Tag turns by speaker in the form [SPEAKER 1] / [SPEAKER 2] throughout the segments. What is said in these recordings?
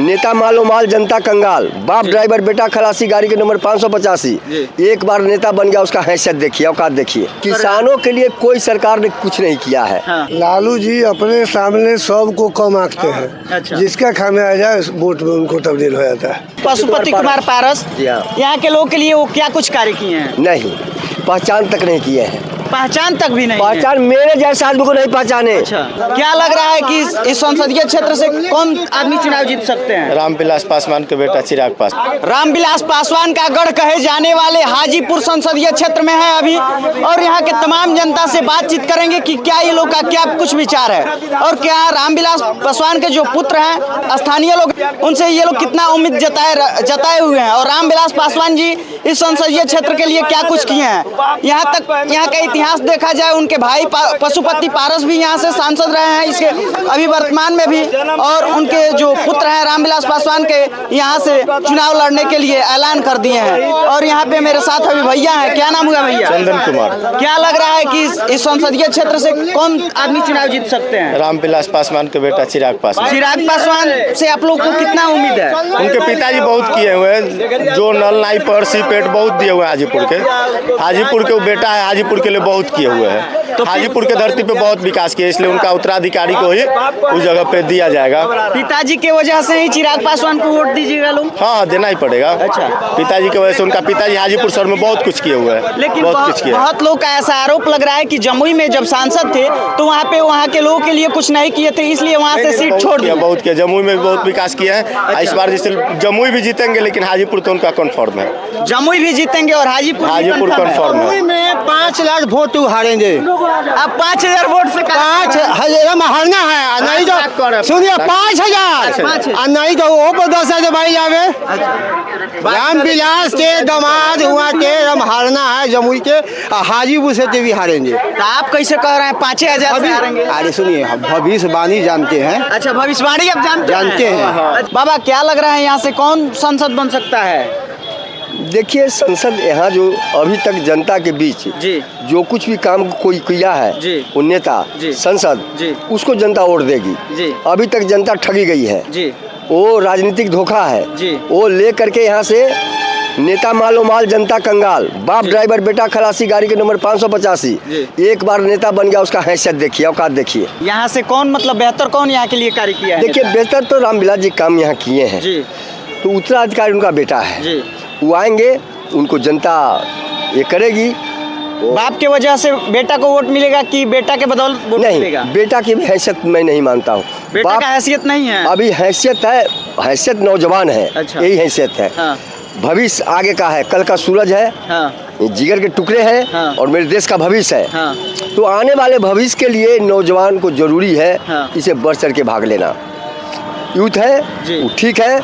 [SPEAKER 1] नेता मालो माल, जनता कंगाल, बाप ड्राइवर, बेटा खलासी, गाड़ी के नंबर 585। एक बार नेता बन गया, उसका हैसियत देखिए, औकात देखिए। किसानों के लिए कोई सरकार ने कुछ नहीं किया है।
[SPEAKER 2] लालू जी अपने सामने सबको कम आंकते हैं।
[SPEAKER 3] अच्छा।
[SPEAKER 2] जिसका खामियाजा वोट में उनको तब्दील हो जाता है।
[SPEAKER 3] पशुपति कुमार पारस यहाँ के लोगों के लिए वो क्या कुछ कार्य किए हैं?
[SPEAKER 1] नहीं, पहचान तक नहीं किए हैं।
[SPEAKER 3] पहचान तक भी नहीं है।
[SPEAKER 1] पहचान मेरे जैसे आदमी को नहीं पहचाने।
[SPEAKER 3] अच्छा, क्या लग रहा है कि इस संसदीय क्षेत्र से कौन आदमी चुनाव जीत सकते हैं?
[SPEAKER 4] रामविलास पासवान के बेटा चिराग पासवान।
[SPEAKER 3] रामविलास पासवान का गढ़ कहे जाने वाले हाजीपुर संसदीय क्षेत्र में है अभी, और यहाँ के तमाम जनता से बातचीत करेंगे कि क्या ये लोग का क्या कुछ विचार है, और क्या रामविलास पासवान के जो पुत्र हैं स्थानीय लोग, उनसे ये लोग कितना उम्मीद जताए हुए हैं, और रामविलास पासवान जी इस संसदीय क्षेत्र के लिए क्या कुछ किए हैं। यहाँ का इतिहास देखा जाए, उनके भाई पशुपति पारस भी यहाँ से सांसद रहे हैं इसके अभी वर्तमान में भी, और उनके जो पुत्र हैं रामविलास पासवान के यहाँ से चुनाव लड़ने के लिए ऐलान कर दिए हैं। और यहाँ पे मेरे साथ अभी भैया हैं, क्या नाम हुआ भैया?
[SPEAKER 4] चंदन कुमार।
[SPEAKER 3] क्या लग रहा है कि इस संसदीय क्षेत्र से कौन आदमी चुनाव जीत सकते हैं?
[SPEAKER 4] रामविलास पासवान के बेटा चिराग पासवान।
[SPEAKER 3] चिराग पासवान से आप लोग को कितना उम्मीद है?
[SPEAKER 4] उनके पिताजी बहुत किए हुए हैं, जो नल नाई पर सीपेट बहुत दिए हुए हैं हाजीपुर के वो बेटा है, हाजीपुर के लिए बहुत किए हुए हैं। तो हाजीपुर के धरती पे बहुत विकास किया, इसलिए उनका उत्तराधिकारी को ही उस जगह पे दिया जाएगा।
[SPEAKER 3] पिताजी के वजह से ही चिराग पासवान को वोट दीजिएगा लोग?
[SPEAKER 4] हाँ, देना ही पड़ेगा।
[SPEAKER 3] अच्छा,
[SPEAKER 4] पिताजी की वजह से, उनका पिताजी हाजीपुर शहर में बहुत कुछ किए हुए हैं।
[SPEAKER 3] लेकिन
[SPEAKER 4] बहुत
[SPEAKER 3] लोग का ऐसा आरोप लग रहा है कि जमुई में जब सांसद थे तो वहाँ के लोगों के लिए कुछ नहीं किए थे, इसलिए वहाँ से सीट छोड़ दिया।
[SPEAKER 4] बहुत किया, जमुई में बहुत विकास किया है।
[SPEAKER 3] अच्छा।
[SPEAKER 4] इस बार जैसे जमुई भी जीतेंगे, लेकिन हाजीपुर तो उनका कन्फर्म है।
[SPEAKER 3] जमुई भी जीतेंगे और हाजीपुर
[SPEAKER 4] कन्फर्म है।
[SPEAKER 2] में 5 लाख वोट हारेंगे।
[SPEAKER 3] अब 5000 वोट से
[SPEAKER 2] 5,000 हारना है, नहीं तो सुनिए 5,000 नहीं तो वो पर 10,000 भाई जावे। रामविलास के दामाद हुआ के हम हारना है जमुई के, हाजीपुर से भी हारेंगे।
[SPEAKER 3] तो आप कैसे कह रहे हैं 5,000 से हारेंगे?
[SPEAKER 2] अरे सुनिए, भविष्यवाणी जानते हैं।
[SPEAKER 3] अच्छा, भविष्यवाणी आप जानते
[SPEAKER 2] हैं।
[SPEAKER 3] बाबा, क्या लग रहा है यहाँ से कौन संसद बन सकता है?
[SPEAKER 1] देखिए, संसद यहाँ जो अभी तक जनता के बीच
[SPEAKER 3] जी
[SPEAKER 1] जो कुछ भी काम कोई किया है
[SPEAKER 3] जी,
[SPEAKER 1] वो नेता
[SPEAKER 3] जी,
[SPEAKER 1] संसद
[SPEAKER 3] जी,
[SPEAKER 1] उसको जनता वोट देगी
[SPEAKER 3] जी।
[SPEAKER 1] अभी तक जनता ठगी गई है
[SPEAKER 3] जी,
[SPEAKER 1] वो राजनीतिक धोखा है
[SPEAKER 3] जी।
[SPEAKER 1] वो ले करके यहाँ से नेता मालो माल, जनता कंगाल, बाप ड्राइवर, बेटा खलासी, गाड़ी के नंबर 585। एक बार नेता बन गया, उसका हैसियत देखिए, औकात देखिए।
[SPEAKER 3] यहाँ से कौन मतलब बेहतर कौन यहाँ के लिए कार्य किया है?
[SPEAKER 1] देखिए, बेहतर तो रामविलास जी काम यहाँ किए हैं
[SPEAKER 3] जी।
[SPEAKER 1] तो उत्तराधिकारी उनका बेटा है
[SPEAKER 3] जी।
[SPEAKER 1] वो आएंगे, उनको जनता ये करेगी।
[SPEAKER 3] बाप के वजह से बेटा को वोट मिलेगा कि बेटा के बदौलत वोट मिलेगा?
[SPEAKER 1] नहीं, बेटा की हैसियत मैं नहीं मानता हूँ।
[SPEAKER 3] बेटा का हैसियत नहीं है
[SPEAKER 1] अभी, हैसियत है, हैसियत नौजवान है।
[SPEAKER 3] अच्छा।
[SPEAKER 1] यही हैसियत है।
[SPEAKER 3] हाँ।
[SPEAKER 1] भविष्य आगे का है, कल का सूरज है।
[SPEAKER 3] हाँ।
[SPEAKER 1] जिगर के टुकड़े हैं।
[SPEAKER 3] हाँ।
[SPEAKER 1] और मेरे देश का भविष्य है।
[SPEAKER 3] हाँ।
[SPEAKER 1] तो आने वाले भविष्य के लिए नौजवान को जरूरी है।
[SPEAKER 3] हाँ।
[SPEAKER 1] इसे बढ़ चढ़ के भाग लेना। यूथ है वो ठीक है।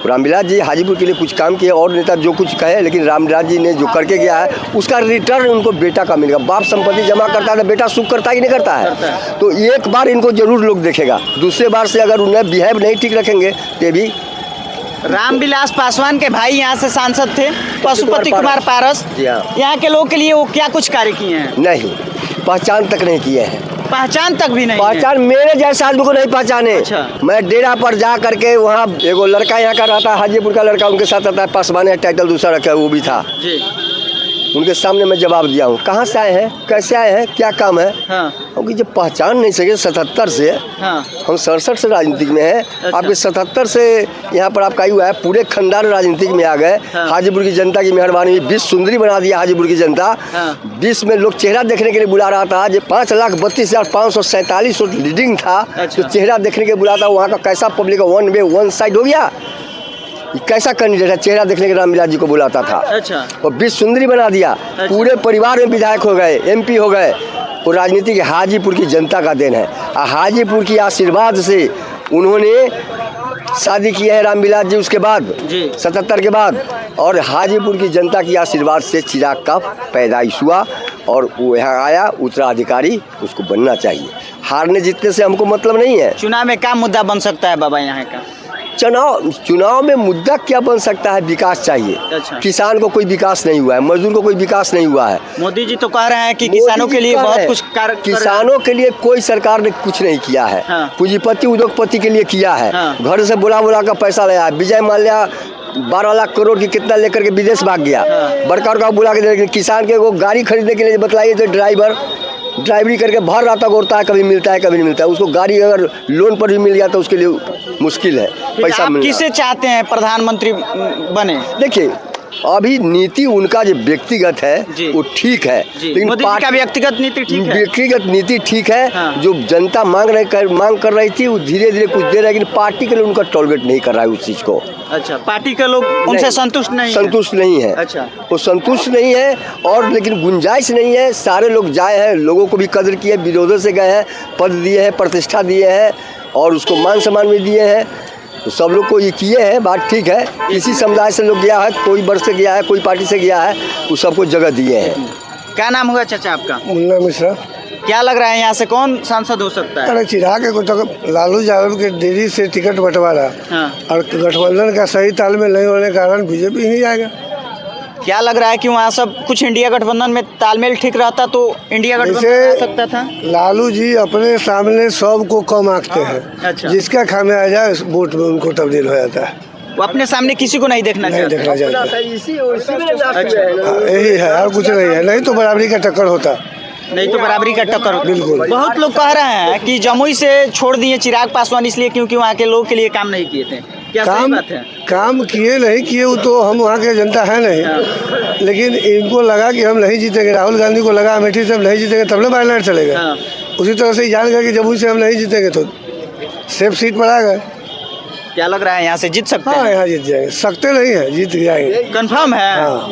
[SPEAKER 1] रामविलास जी हाजीपुर के लिए कुछ काम किए, और नेता जो कुछ कहे, लेकिन रामविलास जी ने जो करके गया है उसका रिटर्न उनको बेटा का मिलेगा। बाप संपत्ति जमा करता है तो बेटा सुख करता ही नहीं करता है। तो एक बार इनको जरूर लोग देखेगा, दूसरे बार से अगर उन्हें बिहेव नहीं ठीक रखेंगे तो भी।
[SPEAKER 3] रामविलास पासवान के भाई यहाँ से सांसद थे, पशुपति कुमार पारस। यहाँ के लोगों के लिए वो क्या कुछ कार्य किए हैं?
[SPEAKER 1] नहीं, पहचान तक नहीं किए हैं।
[SPEAKER 3] पहचान तक भी नहीं?
[SPEAKER 1] पहचान मेरे जैसे आदमी को नहीं पहचाने।
[SPEAKER 3] अच्छा।
[SPEAKER 1] मैं डेरा पर जा करके, वहाँ एगो लड़का यहाँ का रहता है, हाजीपुर का लड़का, उनके साथ रहता है, पासवान है, टाइटल दूसरा रखा है, वो भी था
[SPEAKER 3] जी।
[SPEAKER 1] उनके सामने मैं जवाब दिया हूँ, कहाँ से आए हैं, कैसे आए हैं, क्या काम है।
[SPEAKER 3] हाँ।
[SPEAKER 1] क्योंकि जब पहचान नहीं सके 77 से।
[SPEAKER 3] हाँ।
[SPEAKER 1] हम 67 से राजनीतिक में हैं।
[SPEAKER 3] अच्छा।
[SPEAKER 1] आपके 77 से यहाँ पर आपका हुआ है, पूरे खानदान राजनीतिक में आ गए।
[SPEAKER 3] हाँ।
[SPEAKER 1] हाजीपुर की जनता की मेहरबानी, 20 सुंदरी बना दिया हाजीपुर की जनता।
[SPEAKER 3] हाँ।
[SPEAKER 1] 20 में लोग चेहरा देखने के लिए बुला रहा था। जो 5,32,547 वोट लीडिंग था।
[SPEAKER 3] अच्छा।
[SPEAKER 1] तो चेहरा देखने के लिए बुला था, वहाँ का कैसा public one way one side हो गया। कैसा कैंडिडेट है, चेहरा देखने के रामविलास जी को बुलाता था।
[SPEAKER 3] अच्छा।
[SPEAKER 1] और 20 सुंदरी बना दिया।
[SPEAKER 3] अच्छा।
[SPEAKER 1] पूरे परिवार में विधायक हो गए, MP हो गए। वो राजनीति के हाजीपुर की जनता का देन है। हाजीपुर की आशीर्वाद से उन्होंने शादी की है रामविलास जी, उसके बाद 77 के बाद। और हाजीपुर की जनता की आशीर्वाद से चिराग का पैदाइश हुआ और वो यहाँ आया। उत्तराधिकारी उसको बनना चाहिए। हारने जीतने से हमको मतलब नहीं है।
[SPEAKER 3] चुनाव में क्या मुद्दा बन सकता है बाबा यहाँ का?
[SPEAKER 1] चुनाव में मुद्दा क्या बन सकता है? विकास चाहिए।
[SPEAKER 3] अच्छा।
[SPEAKER 1] किसान को कोई विकास नहीं हुआ है, मजदूर को कोई विकास नहीं हुआ है।
[SPEAKER 3] मोदी जी तो कह रहे हैं कि किसानों के लिए बहुत कुछ कार्य
[SPEAKER 1] किसानों के लिए कोई सरकार ने कुछ नहीं किया है।
[SPEAKER 3] हाँ।
[SPEAKER 1] पूंजीपति उद्योगपति के लिए किया है।
[SPEAKER 3] हाँ।
[SPEAKER 1] घर से बुला कर पैसा लाया। विजय माल्या 12 लाख करोड़ की कितना लेकर के विदेश भाग गया।
[SPEAKER 3] हाँ।
[SPEAKER 1] बड़का बुला के दे, किसान के वो गाड़ी खरीदने के लिए बतलाइए तो ड्राइवरी करके भर रहा था, गोरता है, कभी मिलता है कभी नहीं मिलता है। उसको गाड़ी अगर लोन पर भी मिल गया तो उसके लिए मुश्किल है पैसा
[SPEAKER 3] आप
[SPEAKER 1] मिलना।
[SPEAKER 3] किसे चाहते हैं प्रधानमंत्री बने?
[SPEAKER 1] देखिए अभी नीति उनका जो व्यक्तिगत है
[SPEAKER 3] जी।
[SPEAKER 1] वो ठीक है, लेकिन
[SPEAKER 3] मोदी जी का व्यक्तिगत नीति ठीक है।
[SPEAKER 1] व्यक्तिगत नीति ठीक है।
[SPEAKER 3] हाँ।
[SPEAKER 1] जो जनता मांग कर रही थी वो धीरे धीरे कुछ दे रहा है, लेकिन पार्टी के लिए उनका टॉलरेट नहीं कर रहा है उस चीज़ को।
[SPEAKER 3] अच्छा, पार्टी के लोग उनसे संतुष्ट नहीं है। अच्छा,
[SPEAKER 1] वो संतुष्ट नहीं है और लेकिन गुंजाइश नहीं है। सारे लोग जाए हैं, लोगों को भी कदर किए, विरोधों से गए हैं, पद दिए हैं, प्रतिष्ठा दिए हैं और उसको मान सम्मान भी दिए हैं। तो सब लोग को ये किए हैं, बात ठीक है। किसी समुदाय से लोग गया है, कोई वर्ग से गया है, कोई पार्टी से गया है, वो सबको जगह दिए हैं।
[SPEAKER 3] क्या नाम हुआ चाचा आपका?
[SPEAKER 2] मुन्ना मिश्रा।
[SPEAKER 3] क्या लग रहा है यहाँ से कौन सांसद हो सकता है?
[SPEAKER 2] अरे चिराग को तो लालू यादव के देरी से टिकट बंटवारा और गठबंधन का सही तालमेल नहीं होने के कारण बीजेपी ही जाएगा।
[SPEAKER 3] क्या लग रहा है कि वहाँ सब कुछ इंडिया गठबंधन में तालमेल ठीक रहता तो इंडिया गठबंधन आ सकता था?
[SPEAKER 2] लालू जी अपने सामने सबको कम आंकते हैं।
[SPEAKER 3] अच्छा।
[SPEAKER 2] जिसका खामियाजा वोट में उनको तब्दील हो जाता है।
[SPEAKER 3] वो अपने सामने किसी को नहीं देखना चाहते।
[SPEAKER 2] यही है और कुछ नहीं है, नहीं तो बराबरी का टक्कर होता।
[SPEAKER 3] नहीं तो बराबरी का टक्कर होता।
[SPEAKER 2] बिल्कुल।
[SPEAKER 3] बहुत लोग कह रहे हैं कि जमुई से छोड़ दिए चिराग पासवान इसलिए क्योंकि वहाँ के लोगों के लिए काम नहीं किए थे। क्या सही बात है?
[SPEAKER 2] काम किए नहीं किए वो तो हम वहाँ के जनता है नहीं, लेकिन इनको लगा कि हम नहीं जीतेंगे। राहुल गांधी को लगा अमेठी से हम नहीं जीतेंगे तब ना बायलैंड चलेगा। उसी तरह से जान गए कि जमुई से हम नहीं जीतेंगे तो सेफ सीट पर आ गए।
[SPEAKER 3] क्या लग रहा है यहाँ से जीत सकते हैं?
[SPEAKER 2] हाँ यहाँ जीत जाएंगे, सकते नहीं है, जीत जाएंगे।
[SPEAKER 3] कंफर्म है?
[SPEAKER 2] हाँ।